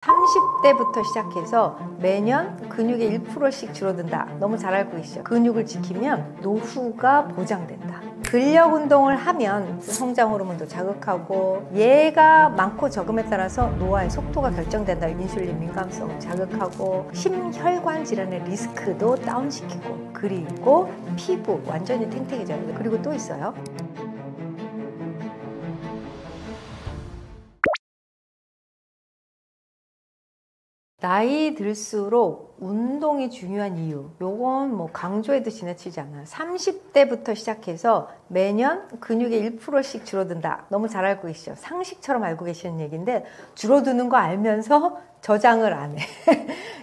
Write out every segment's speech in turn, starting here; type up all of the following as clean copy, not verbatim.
30대부터 시작해서 매년 근육의 1%씩 줄어든다. 너무 잘 알고 계시죠? 근육을 지키면 노후가 보장된다. 근력 운동을 하면 성장 호르몬도 자극하고 얘가 많고 적음에 따라서 노화의 속도가 결정된다. 인슐린 민감성 자극하고 심혈관 질환의 리스크도 다운시키고 그리고 피부 완전히 탱탱해져요. 그리고 또 있어요. 나이 들수록 운동이 중요한 이유, 요건 뭐 강조해도 지나치지 않아요. 30대부터 시작해서 매년 근육의 1%씩 줄어든다. 너무 잘 알고 계시죠? 상식처럼 알고 계시는 얘기인데 주로드는 거 알면서 저장을 안 해.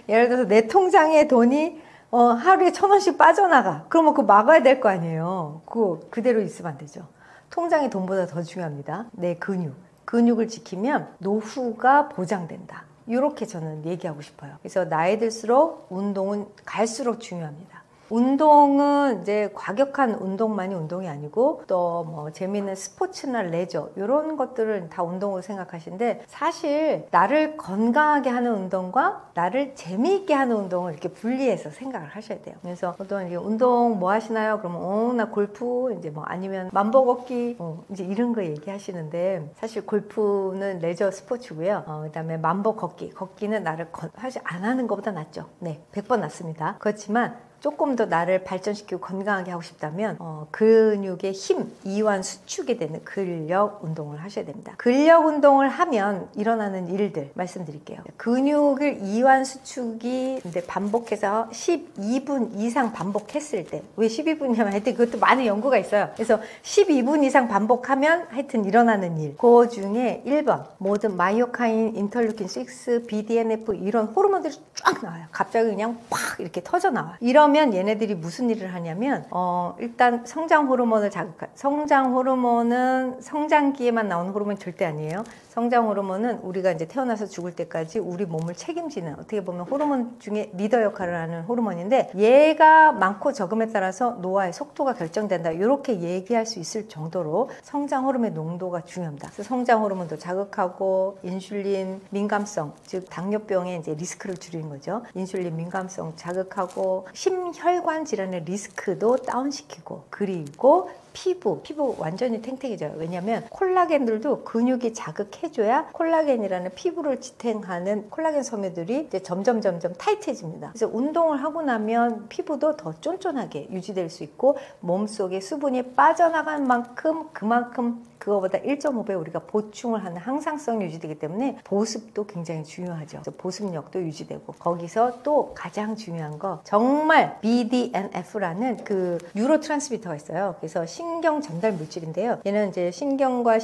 예를 들어서 내 통장에 돈이 하루에 1,000원씩 빠져나가. 그러면 그거 막아야 될 거 아니에요. 그거 그대로 있으면 안 되죠. 통장의 돈보다 더 중요합니다. 내 근육. 근육을 지키면 노후가 보장된다. 이렇게 저는 얘기하고 싶어요. 그래서 나이 들수록 운동은 갈수록 중요합니다. 운동은 이제 과격한 운동만이 운동이 아니고 또 뭐 재미있는 스포츠나 레저 이런 것들을 다 운동으로 생각하시는데 사실 나를 건강하게 하는 운동과 나를 재미있게 하는 운동을 이렇게 분리해서 생각을 하셔야 돼요. 그래서 어떤 운동 뭐 하시나요? 그러면 나 골프 이제 뭐 아니면 만보 걷기 이제 이런 거 얘기하시는데 사실 골프는 레저 스포츠고요. 그다음에 만보 걷기는 나를 사실 안 하는 것보다 낫죠. 네, 100번 낫습니다. 그렇지만 조금 더 나를 발전시키고 건강하게 하고 싶다면 근육의 힘, 이완 수축이 되는 근력 운동을 하셔야 됩니다. 근력 운동을 하면 일어나는 일들 말씀드릴게요. 근육을 이완 수축이 근데 반복해서 12분 이상 반복했을 때 왜 12분이냐면 하여튼 그것도 많은 연구가 있어요. 그래서 12분 이상 반복하면 하여튼 일어나는 일. 그 중에 1번 모든 마이오카인, 인터루킨 6, BDNF 이런 호르몬들이 쫙 나와요. 갑자기 그냥 팍 이렇게 터져 나와요. 그러면 얘네들이 무슨 일을 하냐면 일단 성장 호르몬을 자극한 성장 호르몬은 성장기에만 나오는 호르몬이 절대 아니에요. 성장 호르몬은 우리가 이제 태어나서 죽을 때까지 우리 몸을 책임지는 어떻게 보면 호르몬 중에 리더 역할을 하는 호르몬인데 얘가 많고 적음에 따라서 노화의 속도가 결정된다. 이렇게 얘기할 수 있을 정도로 성장 호르몬의 농도가 중요합니다. 그래서 성장 호르몬도 자극하고 인슐린 민감성 즉 당뇨병의 이제 리스크를 줄이는 거죠. 인슐린 민감성 자극하고 심혈관 질환의 리스크도 다운시키고 그리고 피부 완전히 탱탱해져요. 왜냐하면 콜라겐들도 근육이 자극해줘야 콜라겐이라는 피부를 지탱하는 콜라겐 섬유들이 이제 점점 타이트해집니다. 그래서 운동을 하고 나면 피부도 더 쫀쫀하게 유지될 수 있고 몸속에 수분이 빠져나간 만큼 그만큼 그거보다 1.5배 우리가 보충을 하는 항상성이 유지되기 때문에 보습도 굉장히 중요하죠. 그래서 보습력도 유지되고 거기서 또 가장 중요한 거 정말 BDNF라는 그 뉴로트랜스미터가 있어요. 그래서 신경 전달 물질인데요. 얘는 이제 신경과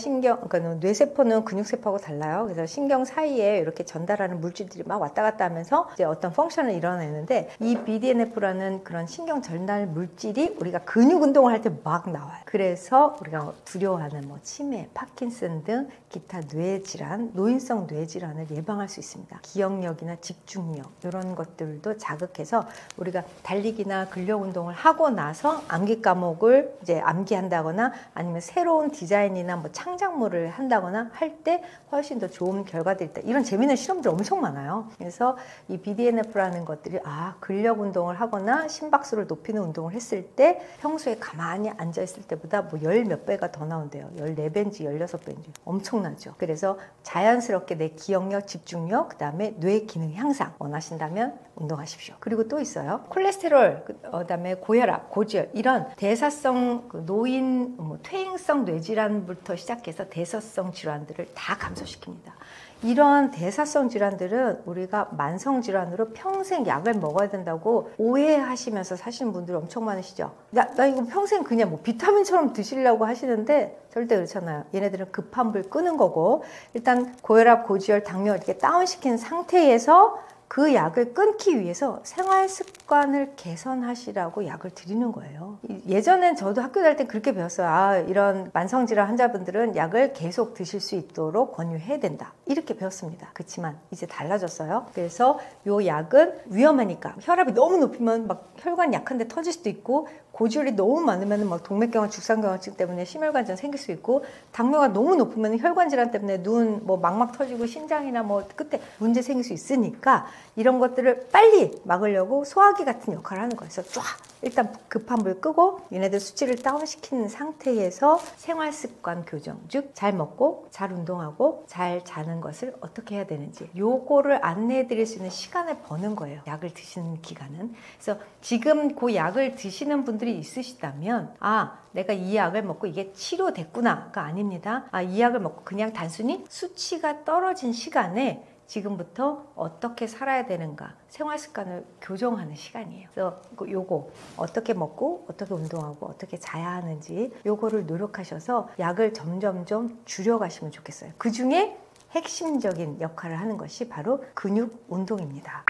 그러니까 뇌세포는 근육세포하고 달라요. 그래서 신경 사이에 이렇게 전달하는 물질들이 막 왔다 갔다 하면서 이제 어떤 펑션을 일어내는데 이 BDNF라는 그런 신경 전달 물질이 우리가 근육 운동을 할 때 막 나와요. 그래서 우리가 두려워하는 뭐 치매, 파킨슨 등 기타 뇌질환, 노인성 뇌질환을 예방할 수 있습니다. 기억력이나 집중력 이런 것들도 자극해서 우리가 달리기나 근력 운동을 하고 나서 암기 과목을 이제 암기한다거나 아니면 새로운 디자인이나 뭐 창작물을 한다거나 할 때 훨씬 더 좋은 결과들이 있다. 이런 재미있는 실험들 엄청 많아요. 그래서 이 BDNF라는 것들이 근력 운동을 하거나 심박수를 높이는 운동을 했을 때 평소에 가만히 앉아 있을 때보다 뭐 열 몇 배가 더 나온대요. 14배인지 16배인지 엄청나죠. 그래서 자연스럽게 내 기억력, 집중력, 그 다음에 뇌 기능 향상 원하신다면 운동하십시오. 그리고 또 있어요. 콜레스테롤, 그 다음에 고혈압, 고지혈 이런 대사성 노인 퇴행성 뇌질환부터 시작해서 대사성 질환들을 다 감소시킵니다. 이런 대사성 질환들은 우리가 만성 질환으로 평생 약을 먹어야 된다고 오해하시면서 사시는 분들이 엄청 많으시죠. 나 이거 평생 그냥 뭐 비타민처럼 드시려고 하시는데 절대 그렇잖아요. 얘네들은 급한 불 끄는 거고 일단 고혈압, 고지혈, 당뇨 이렇게 다운시킨 상태에서 그 약을 끊기 위해서 생활 습관 습관을 개선하시라고 약을 드리는 거예요. 예전엔 저도 학교 다닐 때 그렇게 배웠어요. 아, 이런 만성질환 환자분들은 약을 계속 드실 수 있도록 권유해야 된다. 이렇게 배웠습니다. 그렇지만 이제 달라졌어요. 그래서 요 약은 위험하니까 혈압이 너무 높으면 막 혈관 약한데 터질 수도 있고, 고지혈이 너무 많으면 막 동맥경화, 죽상경화증 때문에 심혈관절 생길 수 있고, 당뇨가 너무 높으면 혈관 질환 때문에 눈 뭐 망막 터지고 심장이나 뭐 끝에 문제 생길 수 있으니까 이런 것들을 빨리 막으려고 소화기 같은 역할을 하는 거예요. 그래서 쫙 일단 급한 불 끄고 얘네들 수치를 다운시키는 상태에서 생활습관 교정, 즉 잘 먹고 잘 운동하고 잘 자는 것을 어떻게 해야 되는지 요거를 안내해 드릴 수 있는 시간을 버는 거예요. 약을 드시는 기간은. 그래서 지금 그 약을 드시는 분들이 있으시다면, 아, 내가 이 약을 먹고 이게 치료됐구나가 아닙니다. 아, 이 약을 먹고 그냥 단순히 수치가 떨어진 시간에 지금부터 어떻게 살아야 되는가, 생활 습관을 교정하는 시간이에요. 그래서 요거 어떻게 먹고 어떻게 운동하고 어떻게 자야 하는지 요거를 노력하셔서 약을 점점점 줄여가시면 좋겠어요. 그 중에 핵심적인 역할을 하는 것이 바로 근육 운동입니다.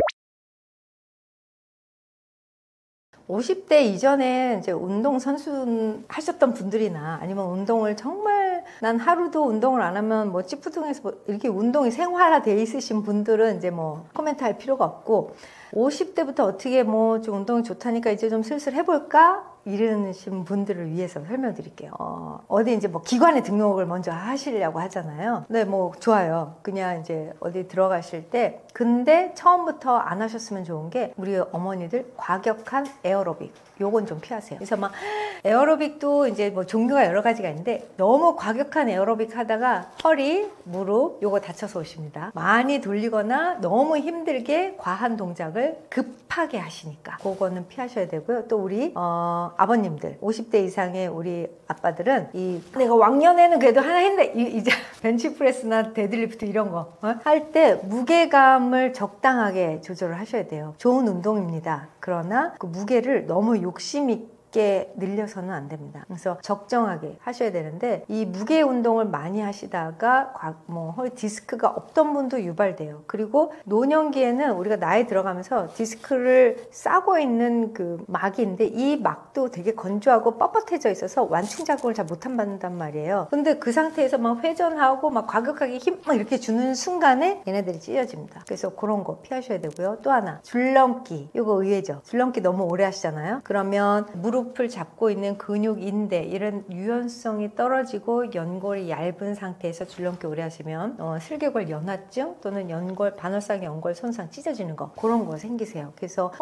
50대 이전에 이제 운동선수 하셨던 분들이나 아니면 운동을 정말 난 하루도 운동을 안 하면 뭐 찌뿌둥해서 뭐 이렇게 운동이 생활화되어 있으신 분들은 이제 뭐 코멘트 할 필요가 없고, 50대부터 어떻게 뭐 좀 운동이 좋다니까 이제 좀 슬슬 해볼까? 이러신 분들을 위해서 설명드릴게요. 어디 이제 뭐 기관에 등록을 먼저 하시려고 하잖아요. 네, 뭐 좋아요. 그냥 이제 어디 들어가실 때, 근데 처음부터 안 하셨으면 좋은 게 우리 어머니들 과격한 에어로빅, 요건 좀 피하세요. 그래서 막 에어로빅도 이제 뭐 종류가 여러 가지가 있는데 너무 과격한 에어로빅 하다가 허리, 무릎 요거 다쳐서 오십니다. 많이 돌리거나 너무 힘들게 과한 동작을 급하게 하시니까 그거는 피하셔야 되고요. 또 우리 아버님들 50대 이상의 우리 아빠들은 내가 왕년에는 그래도 하나 했는데 이제 벤치프레스나 데드리프트 이런 거 할 때 무게감을 적당하게 조절을 하셔야 돼요. 좋은 운동입니다. 그러나 그 무게를 너무 욕심 있게 늘려서는 안 됩니다. 그래서 적정하게 하셔야 되는데, 이 무게 운동을 많이 하시다가 뭐 허리 디스크가 없던 분도 유발돼요. 그리고 노년기에는 우리가 나이 들어가면서 디스크를 싸고 있는 그 막이 있는데, 이 막도 되게 건조하고 뻣뻣해져 있어서 완충 작용을 잘 못 한단 말이에요. 근데 그 상태에서 막 회전하고 막 과격하게 힘 막 이렇게 주는 순간에 얘네들이 찢어집니다. 그래서 그런 거 피하셔야 되고요. 또 하나, 줄넘기. 이거 의외죠. 줄넘기 너무 오래 하시잖아요. 그러면 무릎을 잡고 있는 근육, 인대 이런 유연성이 떨어지고 연골이 얇은 상태에서 줄넘기 오래 하시면 슬개골 연화증 또는 연골, 반월상 연골 손상, 찢어지는 거, 그런 거 생기세요. 그래서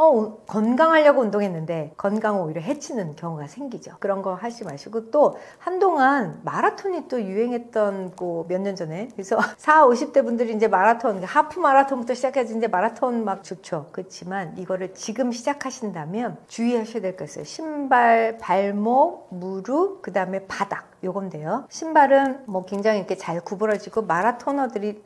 건강하려고 운동했는데 건강을 오히려 해치는 경우가 생기죠. 그런 거 하지 마시고, 또 한동안 마라톤이 또 유행했던 거 몇 년 전에, 그래서 40, 50대 분들이 이제 마라톤, 하프 마라톤부터 시작해서 이제 마라톤 막 좋죠. 그렇지만 이거를 지금 시작하신다면 주의하셔야 될 거 있어요. 신발, 발목, 무릎, 그 다음에 바닥, 요건데요. 신발은 뭐 굉장히 이렇게 잘 구부러지고 마라토너들이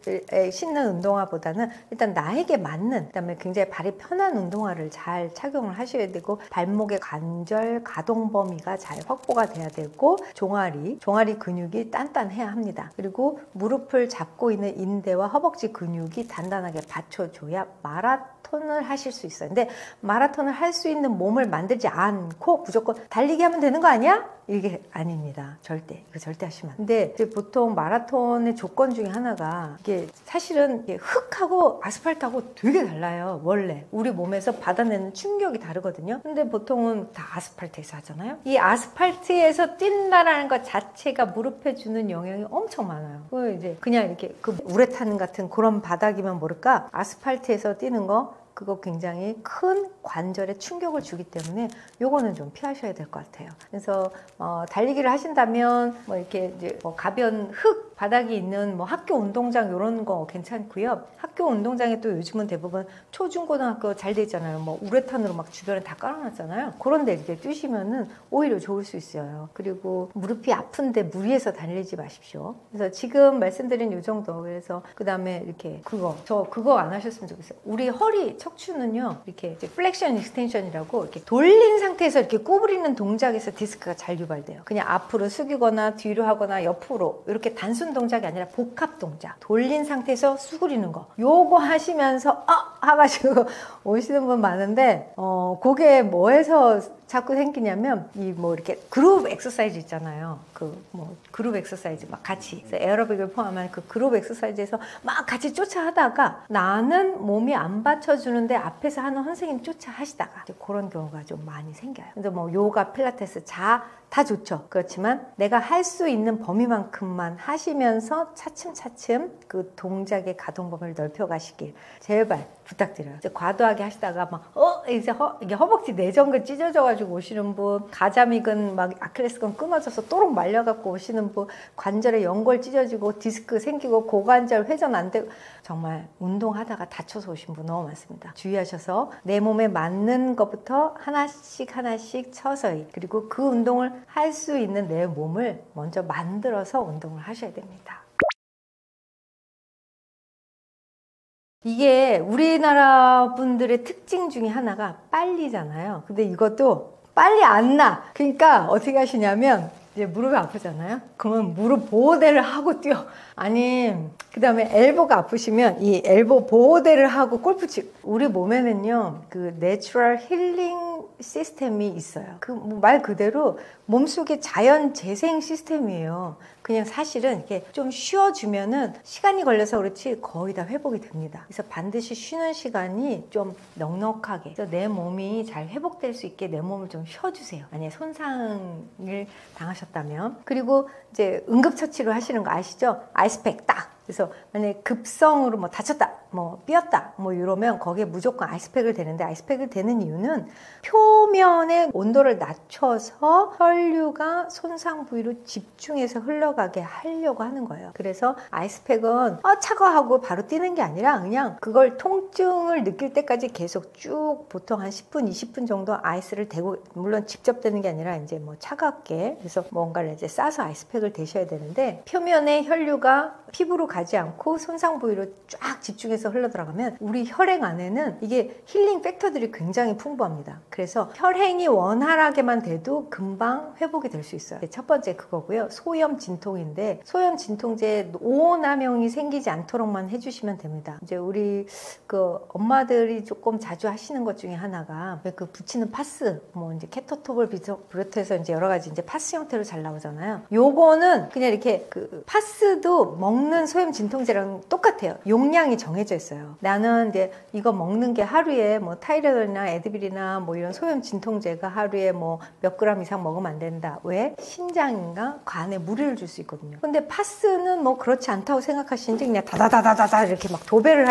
신는 운동화보다는 일단 나에게 맞는, 그다음에 굉장히 발이 편한 운동화를 잘 착용을 하셔야 되고, 발목의 관절 가동 범위가 잘 확보가 돼야 되고, 종아리 근육이 단단해야 합니다. 그리고 무릎을 잡고 있는 인대와 허벅지 근육이 단단하게 받쳐줘야 마라톤을 하실 수 있어요. 근데 마라톤을 할 수 있는 몸을 만들지 않고 무조건 달리기 하면 되는 거 아니야? 이게 아닙니다. 이거 절대 하시면 안 돼요. 근데 이제 보통 마라톤의 조건 중에 하나가, 이게 사실은 흙하고 아스팔트하고 되게 달라요. 원래 우리 몸에서 받아내는 충격이 다르거든요. 근데 보통은 다 아스팔트에서 하잖아요. 이 아스팔트에서 뛴다라는 것 자체가 무릎에 주는 영향이 엄청 많아요. 이제 그냥 이렇게 그 우레탄 같은 그런 바닥이면 모를까, 아스팔트에서 뛰는 거, 그거 굉장히 큰 관절에 충격을 주기 때문에 요거는 좀 피하셔야 될 것 같아요. 그래서 달리기를 하신다면 뭐 이렇게 이제 뭐 가벼운 흙 바닥이 있는 뭐 학교 운동장 이런 거 괜찮고요. 학교 운동장에 또 요즘은 대부분 초중고등학교 잘 돼 있잖아요. 뭐 우레탄으로 막 주변에 다 깔아놨잖아요. 그런데 이렇게 뛰시면은 오히려 좋을 수 있어요. 그리고 무릎이 아픈데 무리해서 달리지 마십시오. 그래서 지금 말씀드린 요 정도. 그래서 그 다음에 이렇게 그거 안 하셨으면 좋겠어요. 우리 허리 척추는요, 이렇게 이제 플렉션 익스텐션이라고 이렇게 돌린 상태에서 이렇게 구부리는 동작에서 디스크가 잘 유발돼요. 그냥 앞으로 숙이거나 뒤로 하거나 옆으로 이렇게 단순 동작이 아니라 복합 동작, 돌린 상태에서 수그리는 거, 요거 하시면서 하가지고 오시는 분 많은데 그게 뭐에서 자꾸 생기냐면 이 뭐 이렇게 그룹 엑서사이즈 있잖아요. 그 뭐 그룹 엑서사이즈 막 같이 에어로빅을 포함한 그 그룹 엑서사이즈에서 막 같이 쫓아 하다가 나는 몸이 안 받쳐주는데 앞에서 하는 선생님 쫓아 하시다가 그런 경우가 좀 많이 생겨요. 근데 뭐 요가, 필라테스, 다 좋죠. 그렇지만 내가 할 수 있는 범위만큼만 하시면서 차츰차츰 그 동작의 가동 범위를 넓혀가시길 제발 부탁드려요. 이제 과도하게 하시다가 막 이게 허벅지 내전근 찢어져가지고 오시는 분, 가자미근 막 아킬레스건 끊어져서 또록 말려갖고 오시는 분, 관절에 연골 찢어지고 디스크 생기고 고관절 회전 안 되고 정말 운동하다가 다쳐서 오신 분 너무 많습니다. 주의하셔서 내 몸에 맞는 것부터 하나씩 서서히, 그리고 그 운동을 할 수 있는 내 몸을 먼저 만들어서 운동을 하셔야 됩니다. 이게 우리나라 분들의 특징 중에 하나가 빨리잖아요. 근데 이것도 빨리 안 나. 그러니까 어떻게 하시냐면 이제 무릎이 아프잖아요. 그러면 무릎 보호대를 하고 뛰어. 아니, 그 다음에 엘보가 아프시면 이 엘보 보호대를 하고 골프 치고. 우리 몸에는요, 그 내추럴 힐링 시스템이 있어요. 그 말 그대로 몸속에 자연 재생 시스템이에요. 그냥 사실은 이렇게 좀 쉬어주면은 시간이 걸려서 그렇지 거의 다 회복이 됩니다. 그래서 반드시 쉬는 시간이 좀 넉넉하게, 그래서 내 몸이 잘 회복될 수 있게 내 몸을 좀 쉬어주세요. 만약에 손상을 당하셨다면. 그리고 이제 응급처치를 하시는 거 아시죠? 아이스팩 딱. 그래서 만약에 급성으로 뭐 다쳤다, 뭐 삐었다, 뭐 이러면 거기에 무조건 아이스팩을 대는데, 아이스팩을 대는 이유는 표면의 온도를 낮춰서 혈류가 손상 부위로 집중해서 흘러가게 하려고 하는 거예요. 그래서 아이스팩은 차가워하고 바로 뛰는 게 아니라 그냥 그걸 통증을 느낄 때까지 계속 쭉 보통 한 10분, 20분 정도 아이스를 대고, 물론 직접 대는 게 아니라 이제 뭐 차갑게, 그래서 뭔가를 이제 싸서 아이스팩을 대셔야 되는데, 표면의 혈류가 피부로 가지 않고 손상 부위로 쫙 집중해서 흘러 들어가면 우리 혈액 안에는 이게 힐링 팩터들이 굉장히 풍부합니다. 그래서 혈행이 원활하게만 돼도 금방 회복이 될 수 있어요. 첫 번째 그거고요. 소염 진통인데, 소염 진통제 오남용이 생기지 않도록만 해주시면 됩니다. 이제 우리 그 엄마들이 조금 자주 하시는 것 중에 하나가 그 붙이는 파스, 뭐 이제 케토톱을 비롯해서 이제 여러 가지 이제 파스 형태로 잘 나오잖아요. 요거는 그냥 이렇게 그 파스도 먹는 소염 진통제랑 똑같아요. 용량이 정해져 있어요. 나는 이제 이거 먹는 게 하루에 뭐 타이레놀이나 에드빌이나 뭐 이런 소염 진통제가 하루에 뭐 몇 그램 이상 먹으면 안 된다. 왜? 신장인가 간에 무리를 줄 수 있거든요. 근데 파스는 뭐 그렇지 않다고 생각하시는지 그냥 다다다다다다 이렇게 막 도배를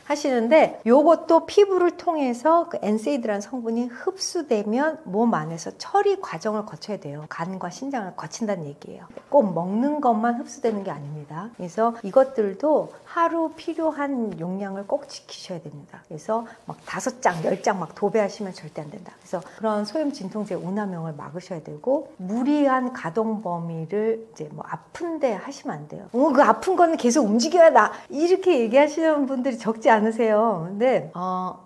하시는데, 요것도 피부를 통해서 그 엔세이드라는 성분이 흡수되면 몸 안에서 처리 과정을 거쳐야 돼요. 간과 신장을 거친다는 얘기예요. 꼭 먹는 것만 흡수되는 게 아닙니다. 그래서 이것들도 하루 필요한 용량을 꼭 지키셔야 됩니다. 그래서 막 5장, 10장 막 도배하시면 절대 안 된다. 그래서 그런 소염 진통제 오남용을 막으셔야 되고, 무리한 가동 범위를 이제 뭐 아픈데 하시면 안 돼요. 그 아픈 거는 계속 움직여야 나, 이렇게 얘기하시는 분들이 적지 않으세요. 근데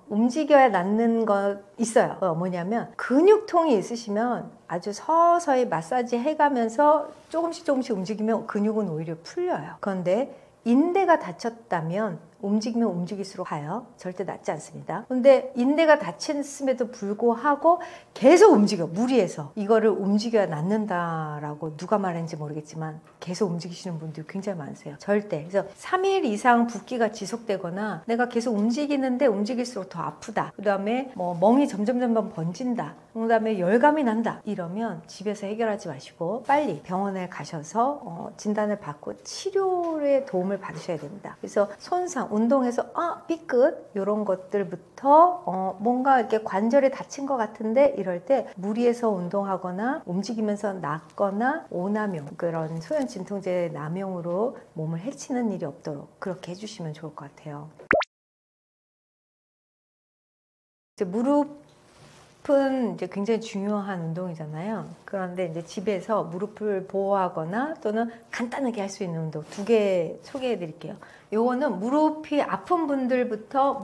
움직여야 낫는 거 있어요. 뭐냐면 근육통이 있으시면 아주 서서히 마사지 해가면서 조금씩 움직이면 근육은 오히려 풀려요. 그런데 인대가 다쳤다면 움직이면 움직일수록 가요. 절대 낫지 않습니다. 근데 인대가 다쳤음에도 불구하고 계속 움직여, 무리해서. 이거를 움직여야 낫는다라고 누가 말했는지 모르겠지만 계속 움직이시는 분들이 굉장히 많으세요. 절대. 그래서 3일 이상 붓기가 지속되거나 내가 계속 움직이는데 움직일수록 더 아프다, 그 다음에 뭐 멍이 점점 번진다, 그 다음에 열감이 난다, 이러면 집에서 해결하지 마시고 빨리 병원에 가셔서 진단을 받고 치료에 도움을 받으셔야 됩니다. 그래서 손상, 운동해서 삐끗 이런 것들부터 뭔가 이렇게 관절에 다친 것 같은데, 이럴 때 무리해서 운동하거나 움직이면서 낫거나 오남용, 그런 소염 진통제 남용으로 몸을 해치는 일이 없도록 그렇게 해주시면 좋을 것 같아요. 이제 무릎은 이제 굉장히 중요한 운동이잖아요. 그런데 이제 집에서 무릎을 보호하거나 또는 간단하게 할 수 있는 운동 2개 소개해 드릴게요. 요거는 무릎이 아픈 분들부터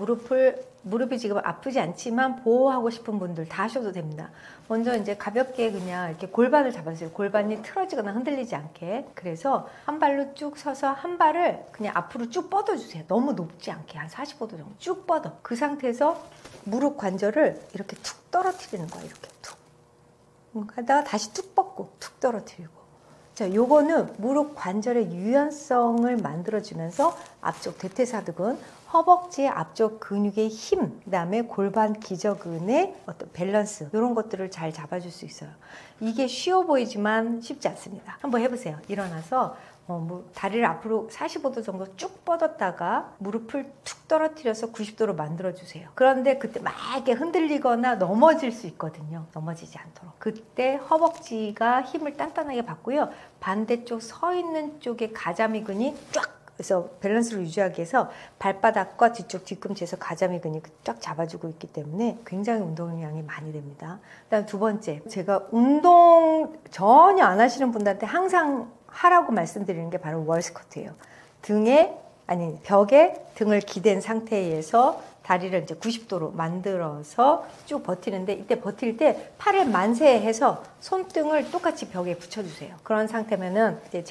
무릎이 지금 아프지 않지만 보호하고 싶은 분들 다 하셔도 됩니다. 먼저 이제 가볍게 그냥 이렇게 골반을 잡아주세요. 골반이 틀어지거나 흔들리지 않게. 그래서 한 발로 쭉 서서 한 발을 그냥 앞으로 쭉 뻗어주세요. 너무 높지 않게 한 45도 정도 쭉 뻗어. 그 상태에서 무릎 관절을 이렇게 툭 떨어뜨리는 거예요. 이렇게 툭. 하다가 다시 툭 뻗고 툭 떨어뜨리고. 자, 요거는 무릎 관절의 유연성을 만들어주면서 앞쪽 대퇴사두근, 허벅지의 앞쪽 근육의 힘, 그 다음에 골반 기저근의 어떤 밸런스 이런 것들을 잘 잡아줄 수 있어요. 이게 쉬워 보이지만 쉽지 않습니다. 한번 해보세요. 일어나서 다리를 앞으로 45도 정도 쭉 뻗었다가 무릎을 툭 떨어뜨려서 90도로 만들어주세요. 그런데 그때 막 이렇게 흔들리거나 넘어질 수 있거든요. 넘어지지 않도록. 그때 허벅지가 힘을 단단하게 받고요. 반대쪽 서 있는 쪽에 가자미근이 쫙, 그래서 밸런스를 유지하기 위해서 발바닥과 뒤쪽 뒤꿈치에서 가자미근이 쫙 잡아주고 있기 때문에 굉장히 운동량이 많이 됩니다. 그다음 두 번째, 제가 운동 전혀 안 하시는 분들한테 항상 하라고 말씀드리는 게 바로 월스쿼트예요. 벽에 등을 기댄 상태에서 다리를 이제 90도로 만들어서 쭉 버티는데, 이때 버틸 때 팔을 만세해서 손등을 똑같이 벽에 붙여주세요. 그런 상태면은 이제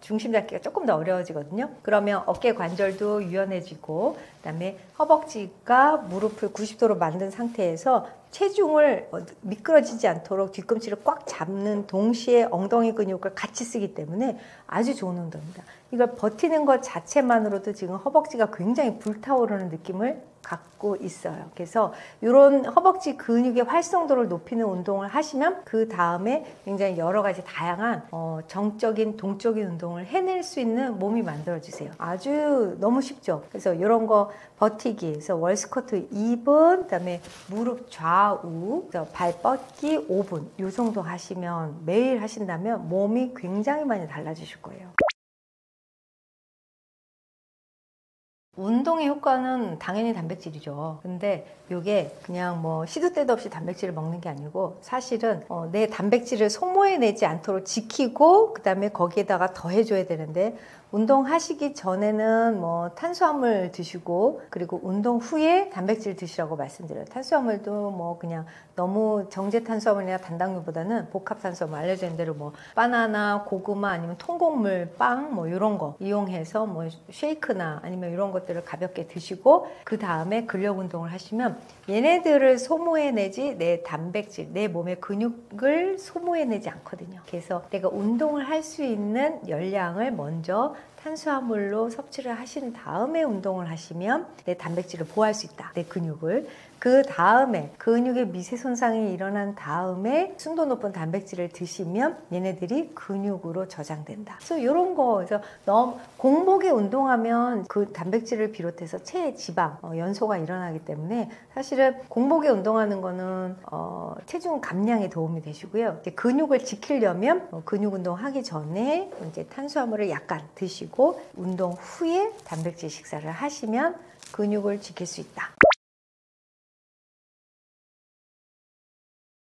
중심 잡기가 조금 더 어려워지거든요. 그러면 어깨 관절도 유연해지고, 그다음에 허벅지가 무릎을 90도로 만든 상태에서 체중을 미끄러지지 않도록 뒤꿈치를 꽉 잡는 동시에 엉덩이 근육을 같이 쓰기 때문에 아주 좋은 운동입니다. 이걸 버티는 것 자체만으로도 지금 허벅지가 굉장히 불타오르는 느낌을 갖고 있어요. 그래서 이런 허벅지 근육의 활성도를 높이는 운동을 하시면 그 다음에 굉장히 여러 가지 다양한 정적인 동적인 운동을 해낼 수 있는 몸이 만들어지세요. 아주 너무 쉽죠. 그래서 이런 거 버티기, 그래서 월스쿼트 2분, 그다음에 무릎 좌우, 발 뻗기 5분 이 정도 하시면, 매일 하신다면 몸이 굉장히 많이 달라지실 거예요. 운동의 효과는 당연히 단백질이죠. 근데 이게 그냥 시도 때도 없이 단백질을 먹는 게 아니고, 사실은 내 단백질을 소모해내지 않도록 지키고 그 다음에 거기에다가 더해줘야 되는데, 운동하시기 전에는 탄수화물 드시고, 그리고 운동 후에 단백질 드시라고 말씀드려요. 탄수화물도 그냥 너무 정제 탄수화물이나 단당류보다는 복합 탄수화물, 알려져 있는 대로 바나나, 고구마, 아니면 통곡물, 빵 이런 거 이용해서 쉐이크나 아니면 이런 것들을 가볍게 드시고, 그 다음에 근력 운동을 하시면 얘네들을 소모해내지 내 단백질, 내 몸의 근육을 소모해내지 않거든요. 그래서 내가 운동을 할 수 있는 열량을 먼저 탄수화물로 섭취를 하신 다음에 운동을 하시면 내 단백질을 보호할 수 있다, 내 근육을. 그 다음에 근육의 미세 손상이 일어난 다음에 순도 높은 단백질을 드시면 얘네들이 근육으로 저장된다. 그래서 이런 거, 그래서 너무 공복에 운동하면 그 단백질을 비롯해서 체지방 연소가 일어나기 때문에, 사실은 공복에 운동하는 거는 체중 감량에 도움이 되시고요. 이제 근육을 지키려면 근육 운동하기 전에 이제 탄수화물을 약간 드시고 운동 후에 단백질 식사를 하시면 근육을 지킬 수 있다.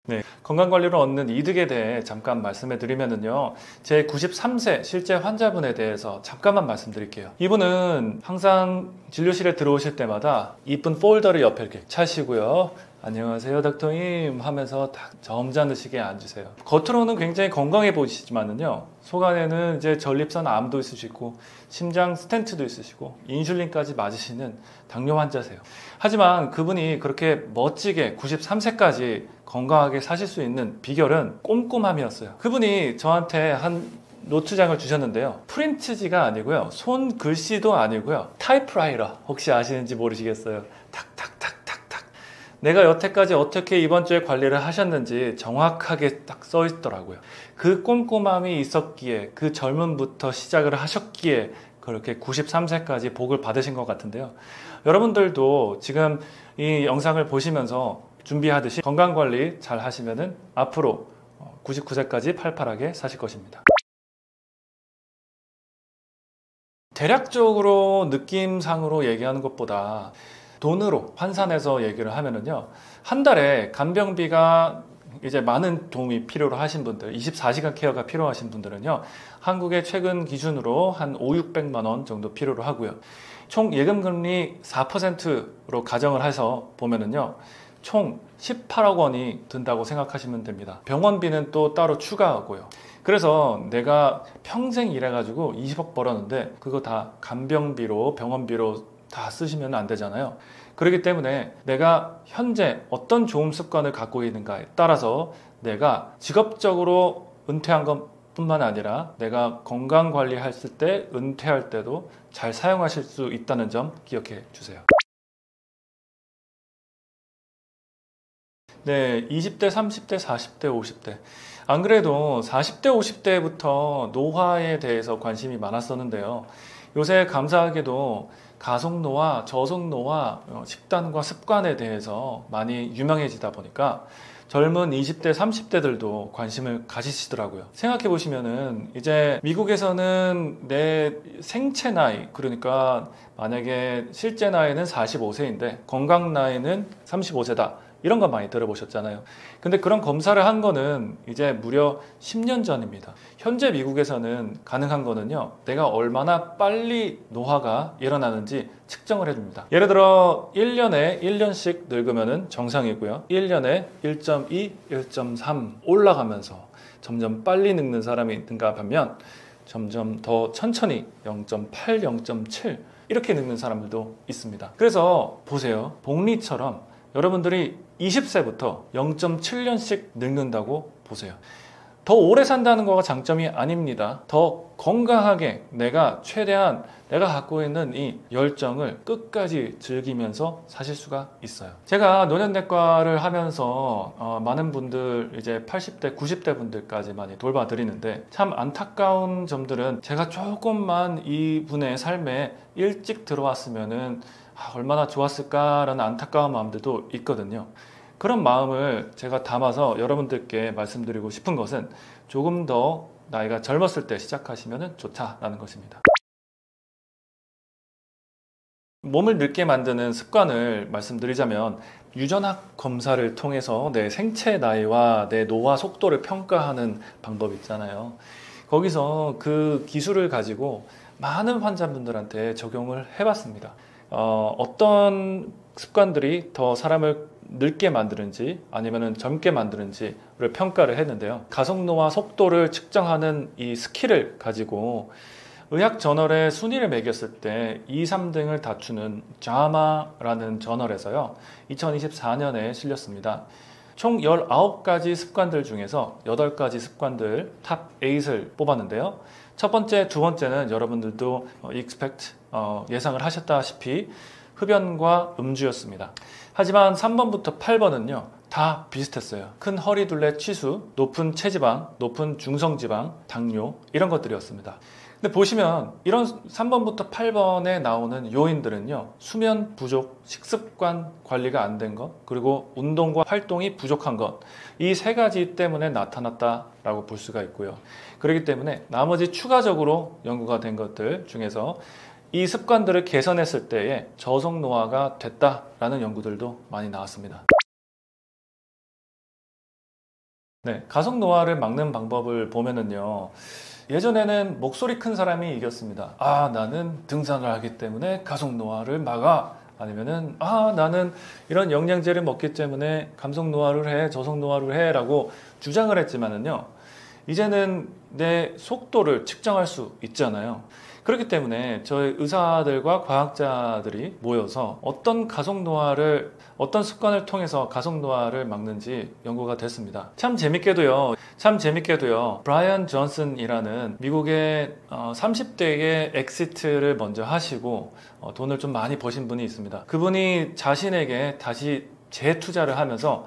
네, 건강관리로 얻는 이득에 대해 잠깐 말씀해 드리면요, 제 93세 실제 환자분에 대해서 잠깐만 말씀드릴게요. 이분은 항상 진료실에 들어오실 때마다 이쁜 폴더를 옆에 이렇게 차시고요, 안녕하세요 닥터님 하면서 딱 점잖으시게 앉으세요. 겉으로는 굉장히 건강해 보이시지만은요, 속 안에는 이제 전립선 암도 있으시고 심장 스텐트도 있으시고 인슐린까지 맞으시는 당뇨 환자세요. 하지만 그분이 그렇게 멋지게 93세까지 건강하게 사실 수 있는 비결은 꼼꼼함이었어요. 그분이 저한테 한 노트장을 주셨는데요, 프린트지가 아니고요, 손 글씨도 아니고요, 타이프라이터 혹시 아시는지 모르시겠어요. 탁탁탁탁탁, 내가 여태까지 어떻게 이번 주에 관리를 하셨는지 정확하게 딱 써 있더라고요. 그 꼼꼼함이 있었기에, 그 젊음부터 시작을 하셨기에 그렇게 93세까지 복을 받으신 것 같은데요. 여러분들도 지금 이 영상을 보시면서 준비하듯이 건강관리 잘 하시면은 앞으로 99세까지 팔팔하게 사실 것입니다. 대략적으로 느낌상으로 얘기하는 것보다 돈으로 환산해서 얘기를 하면은요, 한 달에 간병비가 이제 많은 도움이 필요로 하신 분들, 24시간 케어가 필요하신 분들은요, 한국의 최근 기준으로 한 500~600만 원 정도 필요로 하고요. 총 예금금리 4%로 가정을 해서 보면은요, 총 18억 원이 든다고 생각하시면 됩니다. 병원비는 또 따로 추가하고요. 그래서 내가 평생 일해가지고 20억 벌었는데 그거 다 간병비로, 병원비로 다 쓰시면 안 되잖아요. 그렇기 때문에 내가 현재 어떤 좋은 습관을 갖고 있는가에 따라서 내가 직업적으로 은퇴한 것 뿐만 아니라 내가 건강 관리했을 때, 은퇴할 때도 잘 사용하실 수 있다는 점 기억해 주세요. 네, 20대, 30대, 40대, 50대. 안 그래도 40대, 50대부터 노화에 대해서 관심이 많았었는데요. 요새 감사하게도 가속노화, 저속노화, 식단과 습관에 대해서 많이 유명해지다 보니까 젊은 20대, 30대들도 관심을 가지시더라고요. 생각해 보시면은 이제 미국에서는 내 생체 나이, 그러니까 만약에 실제 나이는 45세인데 건강 나이는 35세다. 이런 거 많이 들어보셨잖아요. 근데 그런 검사를 한 거는 이제 무려 10년 전입니다. 현재 미국에서는 가능한 거는요, 내가 얼마나 빨리 노화가 일어나는지 측정을 해줍니다. 예를 들어 1년에 1년씩 늙으면 정상이고요. 1년에 1.2, 1.3 올라가면서 점점 빨리 늙는 사람이 있는가 하면 점점 더 천천히 0.8, 0.7 이렇게 늙는 사람들도 있습니다. 그래서 보세요. 복리처럼 여러분들이 20세부터 0.7년씩 늙는다고 보세요. 더 오래 산다는 거가 장점이 아닙니다. 더 건강하게 내가 최대한 내가 갖고 있는 이 열정을 끝까지 즐기면서 사실 수가 있어요. 제가 노년내과를 하면서 많은 분들 이제 80대, 90대 분들까지 많이 돌봐드리는데 참 안타까운 점들은 제가 조금만 이분의 삶에 일찍 들어왔으면은 얼마나 좋았을까라는 안타까운 마음들도 있거든요. 그런 마음을 제가 담아서 여러분들께 말씀드리고 싶은 것은 조금 더 나이가 젊었을 때 시작하시면 좋다라는 것입니다. 몸을 늙게 만드는 습관을 말씀드리자면 유전학 검사를 통해서 내 생체 나이와 내 노화 속도를 평가하는 방법이 있잖아요. 거기서 그 기술을 가지고 많은 환자분들한테 적용을 해봤습니다. 어떤 습관들이 더 사람을 늙게 만드는지 아니면 젊게 만드는지를 평가를 했는데요. 가속노화 속도를 측정하는 이 스킬을 가지고 의학 저널에 순위를 매겼을 때 2, 3등을 다투는 JAMA라는 저널에서요. 2024년에 실렸습니다. 총 19가지 습관들 중에서 8가지 습관들 탑 8을 뽑았는데요. 첫 번째, 두 번째는 여러분들도 예상을 하셨다시피 흡연과 음주였습니다. 하지만 3번부터 8번은요. 다 비슷했어요. 큰 허리둘레 치수, 높은 체지방, 높은 중성지방, 당뇨 이런 것들이었습니다. 근데 보시면 이런 3번부터 8번에 나오는 요인들은요. 수면 부족, 식습관 관리가 안 된 것, 그리고 운동과 활동이 부족한 것, 이 세 가지 때문에 나타났다라고 볼 수가 있고요. 그렇기 때문에 나머지 추가적으로 연구가 된 것들 중에서 이 습관들을 개선했을 때에 저속노화가 됐다라는 연구들도 많이 나왔습니다. 네, 가속노화를 막는 방법을 보면은요. 예전에는 목소리 큰 사람이 이겼습니다. 나는 등산을 하기 때문에 가속노화를 막아. 아니면은 나는 이런 영양제를 먹기 때문에 감속노화를 해, 저속노화를 해 라고 주장을 했지만은요. 이제는 내 속도를 측정할 수 있잖아요. 그렇기 때문에 저희 의사들과 과학자들이 모여서 어떤 어떤 습관을 통해서 가속노화를 막는지 연구가 됐습니다. 참 재밌게도요. 브라이언 존슨이라는 미국의 30대의 엑시트를 먼저 하시고 돈을 좀 많이 버신 분이 있습니다. 그분이 자신에게 다시 재투자를 하면서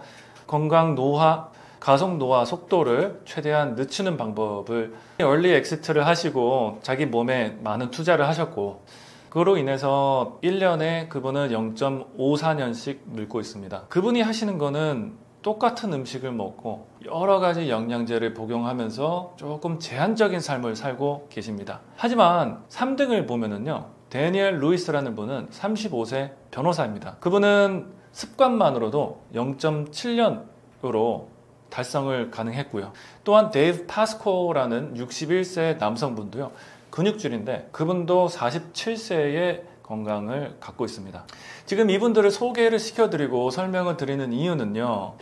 가속 노화 속도를 최대한 늦추는 방법을 얼리 엑시트를 하시고 자기 몸에 많은 투자를 하셨고 그로 인해서 1년에 그분은 0.54년씩 늙고 있습니다. 그분이 하시는 거는 똑같은 음식을 먹고 여러 가지 영양제를 복용하면서 조금 제한적인 삶을 살고 계십니다. 하지만 3등을 보면은요. 데니엘 루이스라는 분은 35세 변호사입니다. 그분은 습관만으로도 0.7년으로 달성을 가능했고요. 또한 데이브 파스코라는 61세 남성분도요. 근육질인데 그분도 47세의 건강을 갖고 있습니다. 지금 이분들을 소개를 시켜드리고 설명을 드리는 이유는요.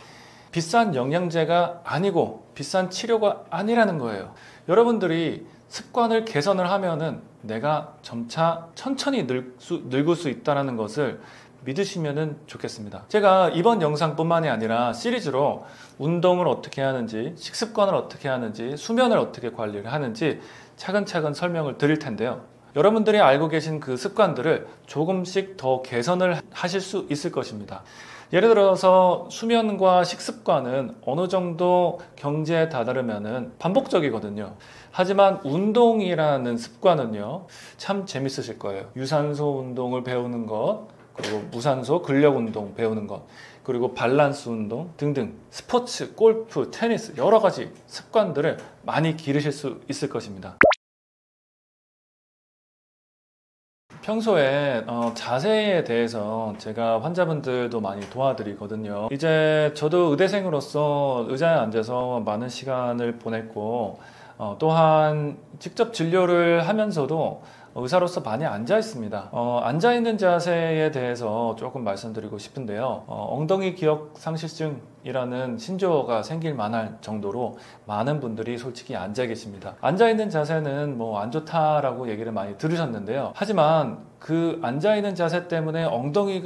비싼 영양제가 아니고 비싼 치료가 아니라는 거예요. 여러분들이 습관을 개선을 하면은 내가 점차 천천히 늙을 수 있다는 것을 믿으시면 좋겠습니다. 제가 이번 영상뿐만이 아니라 시리즈로 운동을 어떻게 하는지, 식습관을 어떻게 하는지, 수면을 어떻게 관리를 하는지 차근차근 설명을 드릴 텐데요. 여러분들이 알고 계신 그 습관들을 조금씩 더 개선을 하실 수 있을 것입니다. 예를 들어서 수면과 식습관은 어느 정도 경지에 다다르면은 반복적이거든요. 하지만 운동이라는 습관은요, 참 재밌으실 거예요. 유산소 운동을 배우는 것, 그리고 무산소 근력 운동 배우는 것, 그리고 밸런스 운동 등등 스포츠, 골프, 테니스 여러 가지 습관들을 많이 기르실 수 있을 것입니다. 평소에 자세에 대해서 제가 환자분들도 많이 도와드리거든요. 이제 저도 의대생으로서 의자에 앉아서 많은 시간을 보냈고 또한 직접 진료를 하면서도 의사로서 많이 앉아 있습니다. 앉아 있는 자세에 대해서 조금 말씀드리고 싶은데요. 엉덩이 기억 상실증이라는 신조어가 생길 만할 정도로 많은 분들이 솔직히 앉아 계십니다. 앉아 있는 자세는 뭐 안 좋다라고 얘기를 많이 들으셨는데요. 하지만 그 앉아 있는 자세 때문에 엉덩이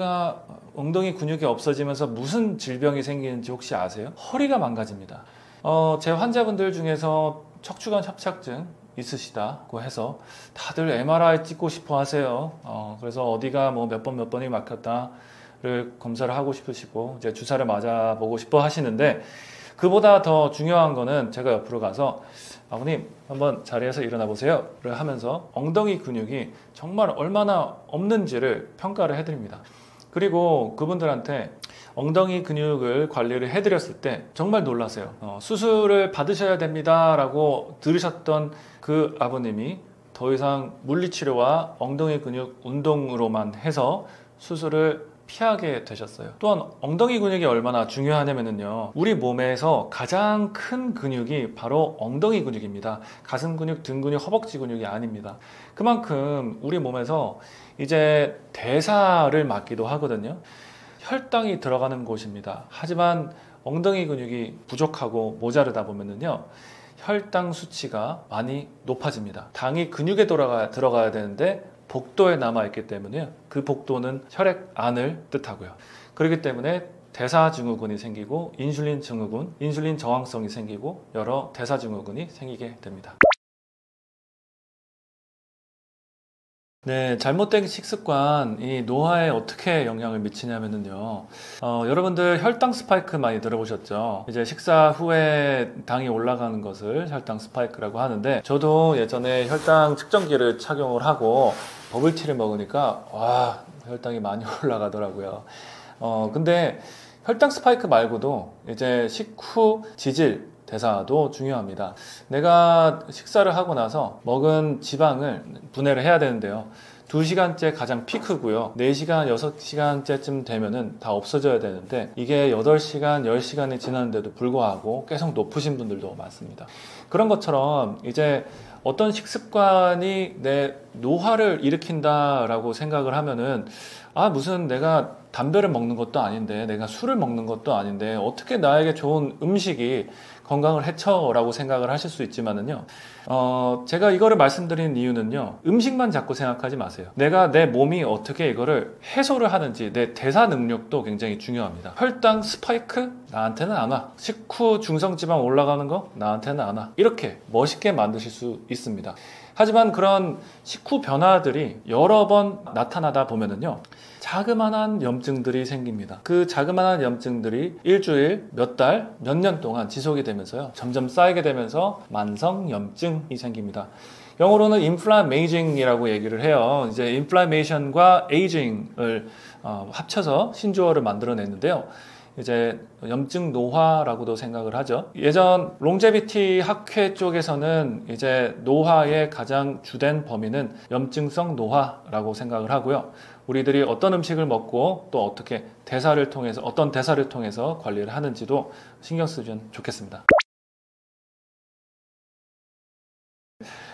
근육이 없어지면서 무슨 질병이 생기는지 혹시 아세요? 허리가 망가집니다. 제 환자분들 중에서 척추관 협착증 있으시다고 해서 다들 MRI 찍고 싶어 하세요. 그래서 어디가 뭐 몇 번이 막혔다를 검사를 하고 싶으시고 이제 주사를 맞아보고 싶어 하시는데 그보다 더 중요한 거는 제가 옆으로 가서 아버님 한번 자리에서 일어나 보세요 를 하면서 엉덩이 근육이 정말 얼마나 없는지를 평가를 해드립니다. 그리고 그분들한테 엉덩이 근육을 관리를 해드렸을 때 정말 놀라세요. 수술을 받으셔야 됩니다 라고 들으셨던 그 아버님이 더 이상 물리치료와 엉덩이 근육 운동으로만 해서 수술을 피하게 되셨어요. 또한 엉덩이 근육이 얼마나 중요하냐면요, 우리 몸에서 가장 큰 근육이 바로 엉덩이 근육입니다. 가슴 근육, 등 근육, 허벅지 근육이 아닙니다. 그만큼 우리 몸에서 이제 대사를 맡기도 하거든요. 혈당이 들어가는 곳입니다. 하지만 엉덩이 근육이 부족하고 모자르다 보면은요, 혈당 수치가 많이 높아집니다. 당이 근육에 들어가야 되는데 복도에 남아있기 때문에 그 복도는 혈액 안을 뜻하고요. 그렇기 때문에 대사증후군이 생기고 인슐린 증후군, 인슐린 저항성이 생기고 여러 대사증후군이 생기게 됩니다. 네, 잘못된 식습관이 노화에 어떻게 영향을 미치냐면요. 여러분들 혈당 스파이크 많이 들어보셨죠? 이제 식사 후에 당이 올라가는 것을 혈당 스파이크라고 하는데, 저도 예전에 혈당 측정기를 착용을 하고 버블티를 먹으니까 와, 혈당이 많이 올라가더라고요. 근데 혈당 스파이크 말고도 이제 식후 지질 대사도 중요합니다. 내가 식사를 하고 나서 먹은 지방을 분해를 해야 되는데요. 2시간째 가장 피크고요. 4시간, 6시간째쯤 되면은 다 없어져야 되는데 이게 8시간, 10시간이 지났는데도 불구하고 계속 높으신 분들도 많습니다. 그런 것처럼 이제 어떤 식습관이 내 노화를 일으킨다라고 생각을 하면은 무슨 내가 담배를 먹는 것도 아닌데 내가 술을 먹는 것도 아닌데 어떻게 나에게 좋은 음식이 건강을 해쳐라고 생각을 하실 수 있지만은요, 제가 이거를 말씀드리는 이유는요, 음식만 자꾸 생각하지 마세요. 내가 내 몸이 어떻게 이거를 해소를 하는지, 내 대사 능력도 굉장히 중요합니다. 혈당 스파이크? 나한테는 안 와. 식후 중성지방 올라가는 거? 나한테는 안 와. 이렇게 멋있게 만드실 수 있습니다. 하지만 그런 식후 변화들이 여러 번 나타나다 보면은요, 자그마한 염증들이 생깁니다. 그 자그마한 염증들이 일주일, 몇 달, 몇 년 동안 지속이 되면서요, 점점 쌓이게 되면서 만성 염증이 생깁니다. 영어로는 inflammation이라고 얘기를 해요. 이제 inflammation과 aging을 합쳐서 신조어를 만들어냈는데요. 이제 염증 노화라고도 생각을 하죠. 예전 롱제비티 학회 쪽에서는 이제 노화의 가장 주된 범위는 염증성 노화라고 생각을 하고요. 우리들이 어떤 음식을 먹고 또 어떻게 어떤 대사를 통해서 관리를 하는지도 신경 쓰면 좋겠습니다.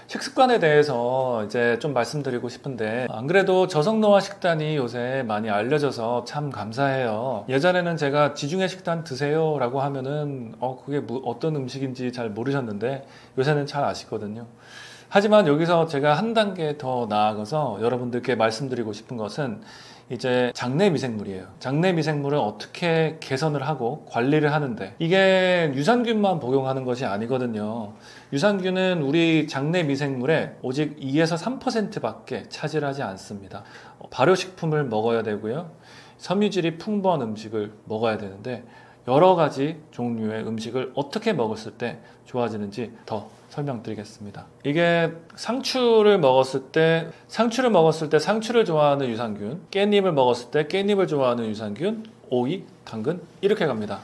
식습관에 대해서 이제 좀 말씀드리고 싶은데, 안 그래도 저속노화 식단이 요새 많이 알려져서 참 감사해요. 예전에는 제가 지중해 식단 드세요 라고 하면은 그게 어떤 음식인지 잘 모르셨는데 요새는 잘 아시거든요. 하지만 여기서 제가 한 단계 더 나아가서 여러분들께 말씀드리고 싶은 것은 이제 장내 미생물이에요. 장내 미생물을 어떻게 개선을 하고 관리를 하는데, 이게 유산균만 복용하는 것이 아니거든요. 유산균은 우리 장내 미생물의 오직 2에서 3%밖에 차지하지 않습니다. 발효식품을 먹어야 되고요. 섬유질이 풍부한 음식을 먹어야 되는데, 여러 가지 종류의 음식을 어떻게 먹었을 때 좋아지는지 더 설명드리겠습니다. 이게 상추를 먹었을 때 상추를 좋아하는 유산균, 깻잎을 먹었을 때 깻잎을 좋아하는 유산균, 오이, 당근 이렇게 갑니다.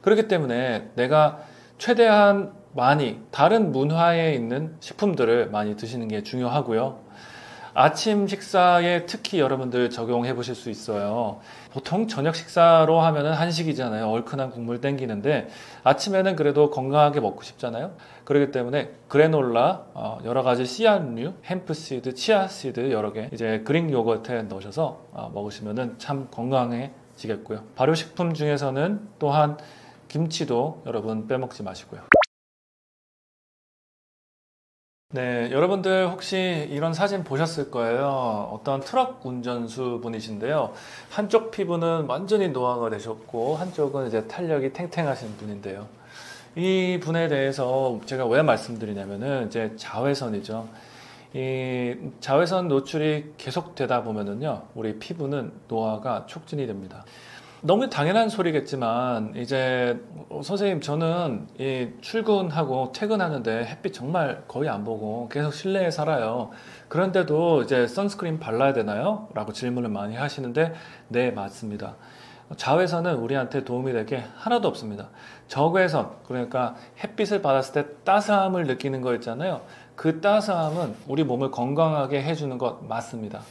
그렇기 때문에 내가 최대한 많이 다른 문화에 있는 식품들을 많이 드시는 게 중요하고요. 아침 식사에 특히 여러분들 적용해 보실 수 있어요. 보통 저녁 식사로 하면은 한식이잖아요. 얼큰한 국물 땡기는데 아침에는 그래도 건강하게 먹고 싶잖아요. 그렇기 때문에 그래놀라, 여러 가지 씨앗류, 햄프시드, 치아시드 여러 개 이제 그릭 요거트에 넣으셔서 먹으시면은 참 건강해지겠고요. 발효식품 중에서는 또한 김치도 여러분 빼먹지 마시고요. 네, 여러분들 혹시 이런 사진 보셨을 거예요. 어떤 트럭 운전수 분이신데요. 한쪽 피부는 완전히 노화가 되셨고 한쪽은 이제 탄력이 탱탱하신 분인데요. 이 분에 대해서 제가 왜 말씀드리냐면은 이제 자외선이죠. 이 자외선 노출이 계속되다 보면은요, 우리 피부는 노화가 촉진이 됩니다. 너무 당연한 소리겠지만 이제 선생님 저는 이 출근하고 퇴근하는데 햇빛 정말 거의 안 보고 계속 실내에 살아요. 그런데도 이제 선스크린 발라야 되나요? 라고 질문을 많이 하시는데 네, 맞습니다. 자외선은 우리한테 도움이 될 게 하나도 없습니다. 적외선, 그러니까 햇빛을 받았을 때 따스함을 느끼는 거 있잖아요. 그 따스함은 우리 몸을 건강하게 해주는 것 맞습니다.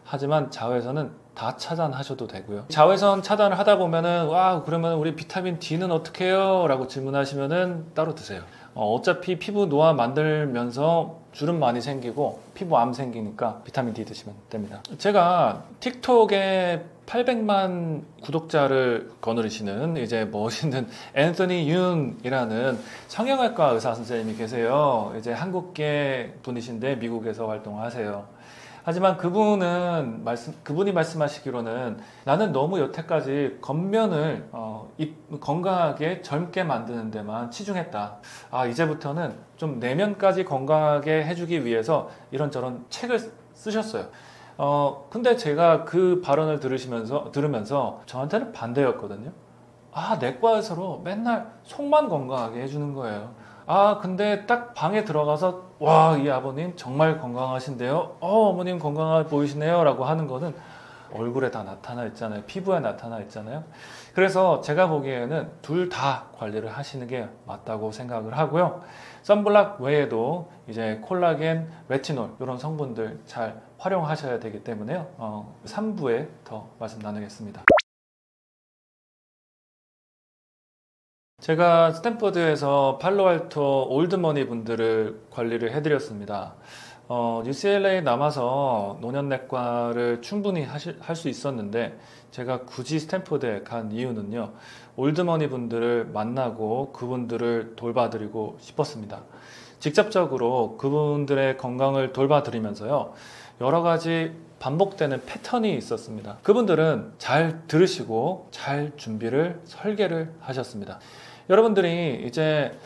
하지만 자외선은 다 차단하셔도 되고요. 자외선 차단을 하다 보면은 그러면 우리 비타민 D는 어떻게 해요? 라고 질문하시면은 따로 드세요. 어차피 피부 노화 만들면서 주름 많이 생기고 피부암 생기니까 비타민 D 드시면 됩니다. 제가 틱톡에 800만 구독자를 거느리시는 이제 멋있는 앤서니 윤이라는 성형외과 의사 선생님이 계세요. 이제 한국계 분이신데 미국에서 활동하세요. 하지만 그분이 말씀하시기로는 나는 너무 여태까지 겉면을 건강하게 젊게 만드는 데만 치중했다. 이제부터는 좀 내면까지 건강하게 해주기 위해서 이런저런 책을 쓰셨어요. 근데 제가 그 발언을 들으면서 저한테는 반대였거든요. 내과에서로 맨날 속만 건강하게 해주는 거예요. 근데 딱 방에 들어가서 이 아버님 정말 건강하신데요? 어머님 건강해 보이시네요? 라고 하는 거는 얼굴에 다 나타나 있잖아요. 피부에 나타나 있잖아요. 그래서 제가 보기에는 둘 다 관리를 하시는 게 맞다고 생각을 하고요. 선블락 외에도 이제 콜라겐, 레티놀 이런 성분들 잘 활용하셔야 되기 때문에요. 3부에 더 말씀 나누겠습니다. 제가 스탠퍼드에서 팔로알토 올드머니 분들을 관리를 해드렸습니다. UCLA에 남아서 노년내과를 충분히 할 수 있었는데 제가 굳이 스탠퍼드에 간 이유는요, 올드머니 분들을 만나고 그분들을 돌봐드리고 싶었습니다. 직접적으로 그분들의 건강을 돌봐드리면서요, 여러 가지 반복되는 패턴이 있었습니다. 그분들은 잘 들으시고 잘 설계를 하셨습니다. 여러분들이 이제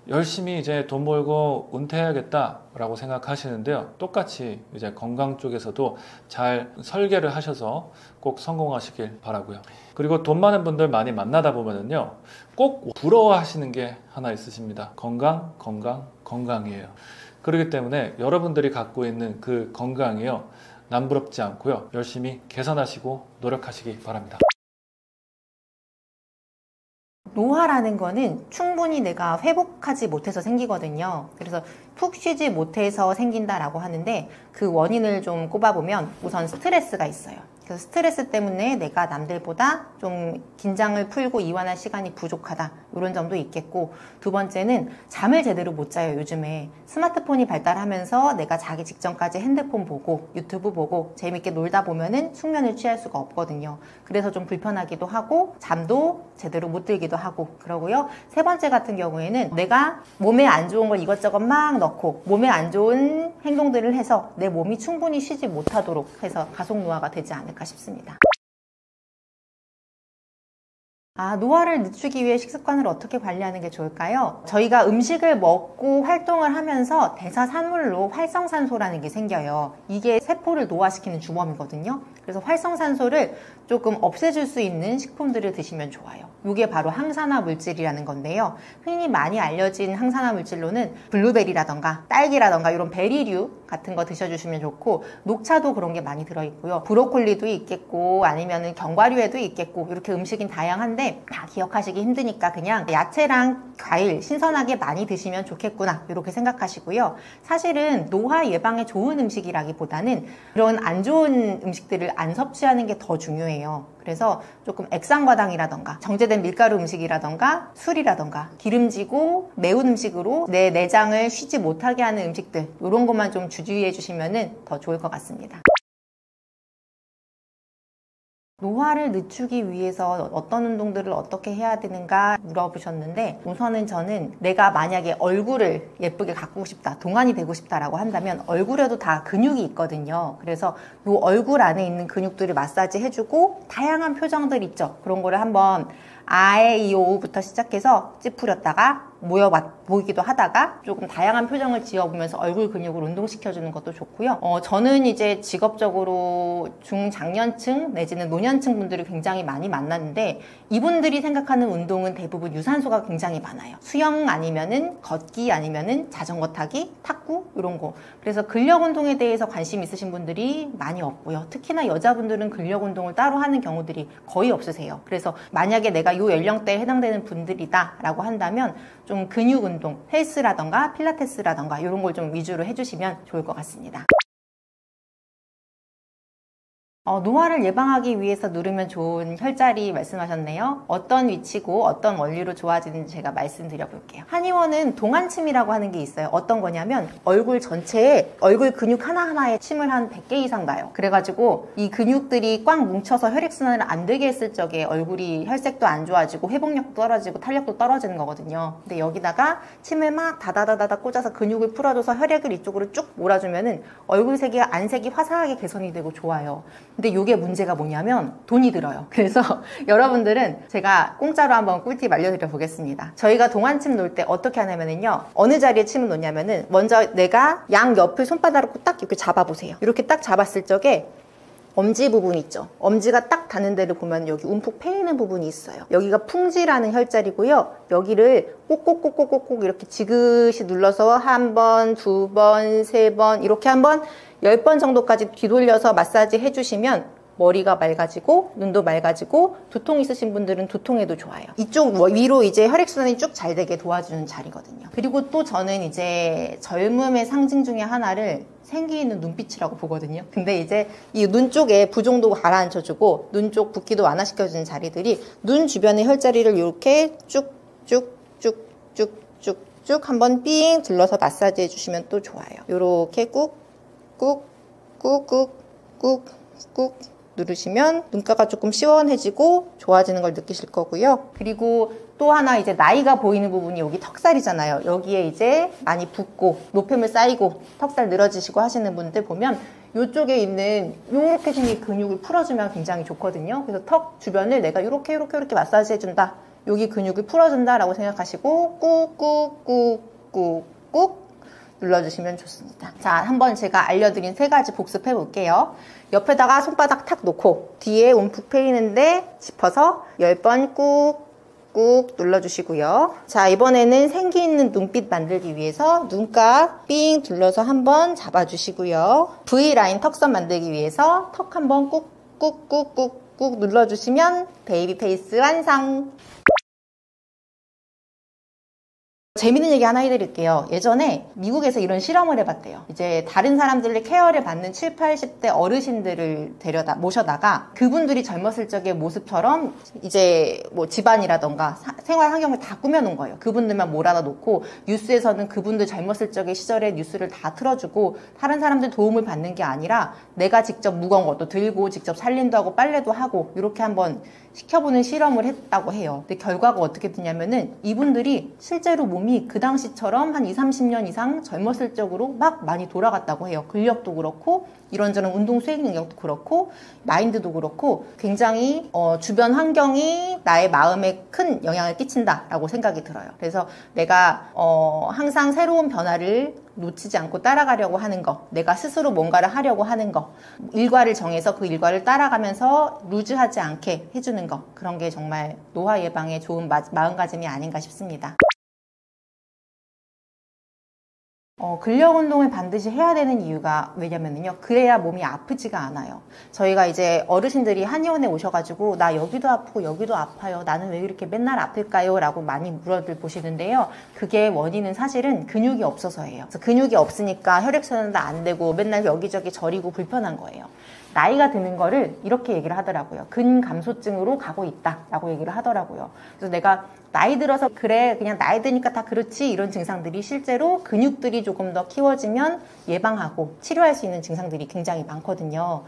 열심히 이제 돈 벌고 은퇴해야겠다라고 생각하시는데요. 똑같이 이제 건강 쪽에서도 잘 설계를 하셔서 꼭 성공하시길 바라고요. 그리고 돈 많은 분들 많이 만나다 보면은요, 꼭 부러워하시는 게 하나 있으십니다. 건강이에요. 그렇기 때문에 여러분들이 갖고 있는 그 건강이요, 남부럽지 않고요, 열심히 개선하시고 노력하시기 바랍니다. 노화라는 거는 충분히 내가 회복하지 못해서 생기거든요. 그래서 푹 쉬지 못해서 생긴다라고 하는데 그 원인을 좀 꼽아보면 우선 스트레스가 있어요. 그래서 스트레스 때문에 내가 남들보다 좀 긴장을 풀고 이완할 시간이 부족하다, 이런 점도 있겠고, 두 번째는 잠을 제대로 못 자요. 요즘에 스마트폰이 발달하면서 내가 자기 직전까지 핸드폰 보고 유튜브 보고 재밌게 놀다 보면은 숙면을 취할 수가 없거든요. 그래서 좀 불편하기도 하고 잠도 제대로 못 들기도 하고 그러고요. 세 번째 같은 경우에는 내가 몸에 안 좋은 걸 이것저것 막 넣고 몸에 안 좋은 행동들을 해서 내 몸이 충분히 쉬지 못하도록 해서 가속 노화가 되지 않을까 싶습니다. 노화를 늦추기 위해 식습관을 어떻게 관리하는 게 좋을까요? 저희가 음식을 먹고 활동을 하면서 대사산물로 활성산소라는 게 생겨요. 이게 세포를 노화시키는 주범이거든요. 그래서 활성산소를 조금 없애줄 수 있는 식품들을 드시면 좋아요. 이게 바로 항산화 물질이라는 건데요. 흔히 많이 알려진 항산화 물질로는 블루베리라던가 딸기라던가 이런 베리류 같은 거 드셔주시면 좋고, 녹차도 그런 게 많이 들어있고요. 브로콜리도 있겠고 아니면은 견과류에도 있겠고, 이렇게 음식이 다양한데 다 기억하시기 힘드니까 그냥 야채랑 과일 신선하게 많이 드시면 좋겠구나, 이렇게 생각하시고요. 사실은 노화 예방에 좋은 음식이라기보다는 이런 안 좋은 음식들을 안 섭취하는 게 더 중요해요. 그래서 조금 액상과당이라던가 정제된 밀가루 음식이라던가 술이라던가 기름지고 매운 음식으로 내 내장을 쉬지 못하게 하는 음식들, 이런 것만 좀 주의해 주시면 더 좋을 것 같습니다. 노화를 늦추기 위해서 어떤 운동들을 어떻게 해야 되는가 물어보셨는데, 우선은 저는 내가 만약에 얼굴을 예쁘게 가꾸고 싶다, 동안이 되고 싶다라고 한다면 얼굴에도 다 근육이 있거든요. 그래서 이 얼굴 안에 있는 근육들을 마사지 해주고, 다양한 표정들 있죠. 그런 거를 한번 아에 이 오부터 시작해서 찌푸렸다가 모이기도 하다가 조금 다양한 표정을 지어보면서 얼굴 근육을 운동시켜주는 것도 좋고요. 저는 이제 직업적으로 중장년층 내지는 노년층 분들을 굉장히 많이 만났는데, 이분들이 생각하는 운동은 대부분 유산소가 굉장히 많아요. 수영 아니면은 걷기 아니면은 자전거 타기, 탁구 이런 거. 그래서 근력 운동에 대해서 관심 있으신 분들이 많이 없고요. 특히나 여자분들은 근력 운동을 따로 하는 경우들이 거의 없으세요. 그래서 만약에 내가 이 연령대에 해당되는 분들이다 라고 한다면 좀 근육 운동, 헬스라던가 필라테스라던가 이런 걸 좀 위주로 해주시면 좋을 것 같습니다. 노화를 예방하기 위해서 누르면 좋은 혈자리 말씀하셨네요. 어떤 위치고 어떤 원리로 좋아지는지 제가 말씀드려 볼게요. 한의원은 동안침이라고 하는 게 있어요. 어떤 거냐면 얼굴 전체에 얼굴 근육 하나하나에 침을 한 100개 이상 놔요. 그래가지고 이 근육들이 꽉 뭉쳐서 혈액순환을 안 되게 했을 적에 얼굴이 혈색도 안 좋아지고 회복력도 떨어지고 탄력도 떨어지는 거거든요. 근데 여기다가 침을 막 다다다다다 꽂아서 근육을 풀어줘서 혈액을 이쪽으로 쭉 몰아주면은 얼굴 색이 안색이 화사하게 개선이 되고 좋아요. 근데 이게 문제가 뭐냐면 돈이 들어요. 그래서 여러분들은 제가 공짜로 한번 꿀팁 알려드려 보겠습니다. 저희가 동안침 놓을 때 어떻게 하냐면요, 어느 자리에 침을 놓냐면은 먼저 내가 양 옆을 손바닥으로 딱 이렇게 잡아보세요. 이렇게 딱 잡았을 적에 엄지 부분 있죠. 엄지가 딱 닿는 데를 보면 여기 움푹 패이는 부분이 있어요. 여기가 풍지라는 혈자리고요. 여기를 꼭꼭꼭꼭꼭 이렇게 지그시 눌러서 한 번, 두 번, 세 번 이렇게 한번 10번 정도까지 뒤돌려서 마사지 해주시면 머리가 맑아지고 눈도 맑아지고, 두통 있으신 분들은 두통에도 좋아요. 이쪽 위로 이제 혈액순환이 쭉 잘 되게 도와주는 자리거든요. 그리고 또 저는 이제 젊음의 상징 중에 하나를 생기 있는 눈빛이라고 보거든요. 근데 이제 이 눈 쪽에 부종도 가라앉혀주고 눈 쪽 붓기도 완화시켜주는 자리들이 눈 주변의 혈자리를 이렇게 쭉쭉쭉쭉쭉쭉 한번 삥 둘러서 마사지 해주시면 또 좋아요. 이렇게 꾹꾹꾹꾹꾹꾹 누르시면 눈가가 조금 시원해지고 좋아지는 걸 느끼실 거고요. 그리고 또 하나 이제 나이가 보이는 부분이 여기 턱살이잖아요. 여기에 이제 많이 붓고 노폐물 쌓이고 턱살 늘어지시고 하시는 분들 보면 이쪽에 있는 이렇게 생긴 근육을 풀어주면 굉장히 좋거든요. 그래서 턱 주변을 내가 이렇게 마사지 해준다, 여기 근육을 풀어준다 라고 생각하시고 꾹꾹꾹꾹꾹 눌러주시면 좋습니다. 자, 한번 제가 알려드린 3가지 복습해 볼게요. 옆에다가 손바닥 탁 놓고 뒤에 움푹 패이는데 짚어서 10번 꾹꾹 눌러주시고요. 자, 이번에는 생기 있는 눈빛 만들기 위해서 눈가 삥 둘러서 한번 잡아주시고요. V라인 턱선 만들기 위해서 턱 한번 꾹꾹꾹꾹꾹 눌러주시면 베이비 페이스 완성! 재밌는 얘기 하나 해드릴게요. 예전에 미국에서 이런 실험을 해봤대요. 이제 다른 사람들의 케어를 받는 7, 80대 어르신들을 모셔다가 그분들이 젊었을 적의 모습처럼 이제 뭐 집안이라던가 생활 환경을 다 꾸며놓은 거예요. 그분들만 몰아다 놓고 뉴스에서는 그분들 젊었을 적의 시절의 뉴스를 다 틀어주고 다른 사람들 도움을 받는 게 아니라 내가 직접 무거운 것도 들고 직접 살림도 하고 빨래도 하고 이렇게 한번 시켜보는 실험을 했다고 해요. 근데 결과가 어떻게 됐냐면은 이분들이 실제로 몸이 그 당시처럼 한 20, 30년 이상 젊었을 적으로 막 많이 돌아갔다고 해요. 근력도 그렇고 이런저런 운동 수행 능력도 그렇고 마인드도 그렇고 굉장히 주변 환경이 나의 마음에 큰 영향을 끼친다라고 생각이 들어요. 그래서 내가 항상 새로운 변화를 놓치지 않고 따라가려고 하는 거, 내가 스스로 뭔가를 하려고 하는 거, 일과를 정해서 그 일과를 따라가면서 루즈하지 않게 해주는 거, 그런 게 정말 노화 예방에 좋은 마음가짐이 아닌가 싶습니다. 근력 운동을 반드시 해야 되는 이유가 왜냐면요. 그래야 몸이 아프지가 않아요. 저희가 이제 어르신들이 한의원에 오셔가지고 나 여기도 아프고 여기도 아파요. 나는 왜 이렇게 맨날 아플까요? 라고 많이 물어들 보시는데요. 그게 원인은 사실은 근육이 없어서예요. 그래서 근육이 없으니까 혈액순환도 안 되고 맨날 여기저기 저리고 불편한 거예요. 나이가 드는 거를 이렇게 얘기를 하더라고요. 근감소증으로 가고 있다라고 얘기를 하더라고요. 그래서 내가 나이 들어서 그래 그냥 나이 드니까 다 그렇지 이런 증상들이 실제로 근육들이 조금 더 키워지면 예방하고 치료할 수 있는 증상들이 굉장히 많거든요.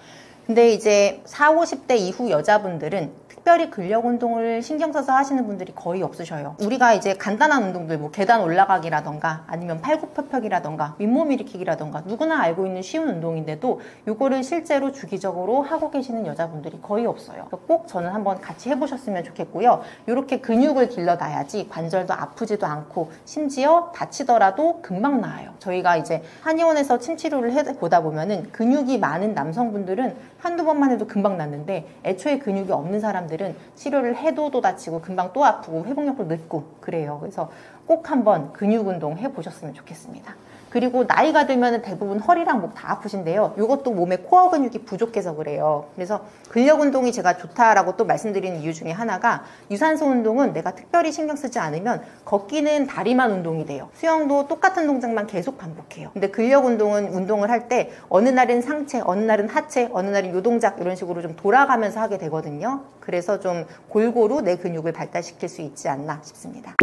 근데 이제 40, 50대 이후 여자분들은 특별히 근력 운동을 신경 써서 하시는 분들이 거의 없으셔요. 우리가 이제 간단한 운동들, 뭐 계단 올라가기라던가 아니면 팔굽혀펴기라던가 윗몸 일으키기라던가 누구나 알고 있는 쉬운 운동인데도 이거를 실제로 주기적으로 하고 계시는 여자분들이 거의 없어요. 꼭 저는 한번 같이 해보셨으면 좋겠고요. 이렇게 근육을 길러놔야지 관절도 아프지도 않고 심지어 다치더라도 금방 나아요. 저희가 이제 한의원에서 침치료를 해보다 보면은 근육이 많은 남성분들은 한두 번만 해도 금방 낫는데 애초에 근육이 없는 사람들은 치료를 해도 또 다치고 금방 또 아프고 회복력도 늦고 그래요. 그래서 꼭 한번 근육 운동 해보셨으면 좋겠습니다. 그리고 나이가 들면 대부분 허리랑 목 다 아프신데요. 이것도 몸에 코어 근육이 부족해서 그래요. 그래서 근력 운동이 제가 좋다라고 또 말씀드리는 이유 중에 하나가 유산소 운동은 내가 특별히 신경 쓰지 않으면 걷기는 다리만 운동이 돼요. 수영도 똑같은 동작만 계속 반복해요. 근데 근력 운동은 운동을 할 때 어느 날은 상체, 어느 날은 하체, 어느 날은 요동작 이런 식으로 좀 돌아가면서 하게 되거든요. 그래서 좀 골고루 내 근육을 발달시킬 수 있지 않나 싶습니다.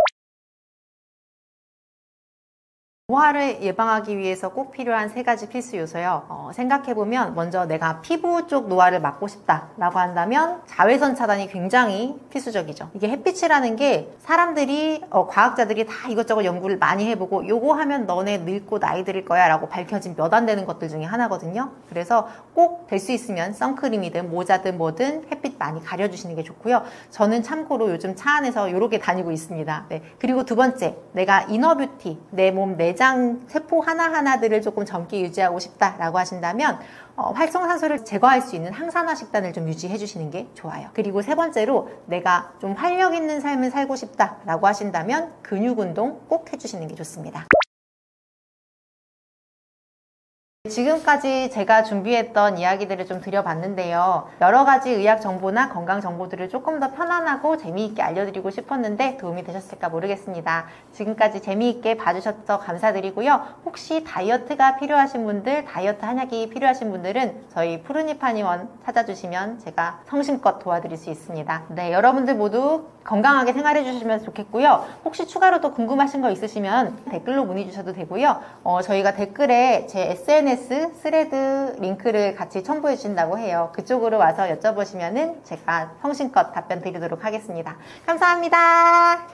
노화를 예방하기 위해서 꼭 필요한 3가지 필수 요소요. 생각해보면 먼저 내가 피부 쪽 노화를 막고 싶다라고 한다면 자외선 차단이 굉장히 필수적이죠. 이게 햇빛이라는 게 사람들이 과학자들이 다 이것저것 연구를 많이 해보고 요거 하면 너네 늙고 나이 들을 거야 라고 밝혀진 몇 안 되는 것들 중에 하나거든요. 그래서 꼭 될 수 있으면 선크림이든 모자든 뭐든 햇빛 많이 가려주시는 게 좋고요. 저는 참고로 요즘 차 안에서 요렇게 다니고 있습니다. 네. 그리고 두 번째, 내가 이너뷰티, 내 몸 내장 세포 하나하나들을 조금 젊게 유지하고 싶다라고 하신다면 활성산소를 제거할 수 있는 항산화 식단을 좀 유지해 주시는 게 좋아요. 그리고 세 번째로 내가 좀 활력 있는 삶을 살고 싶다라고 하신다면 근육 운동 꼭 해주시는 게 좋습니다. 지금까지 제가 준비했던 이야기들을 좀 드려봤는데요. 여러 가지 의학 정보나 건강 정보들을 조금 더 편안하고 재미있게 알려드리고 싶었는데 도움이 되셨을까 모르겠습니다. 지금까지 재미있게 봐주셔서 감사드리고요. 혹시 다이어트가 필요하신 분들, 다이어트 한약이 필요하신 분들은 저희 푸르니파 한의원 찾아주시면 제가 성심껏 도와드릴 수 있습니다. 네, 여러분들 모두 건강하게 생활해 주시면 좋겠고요. 혹시 추가로 또 궁금하신 거 있으시면 댓글로 문의 주셔도 되고요. 저희가 댓글에 제 SNS 스레드 링크를 같이 첨부해 주신다고 해요. 그쪽으로 와서 여쭤보시면은 제가 성심껏 답변 드리도록 하겠습니다. 감사합니다.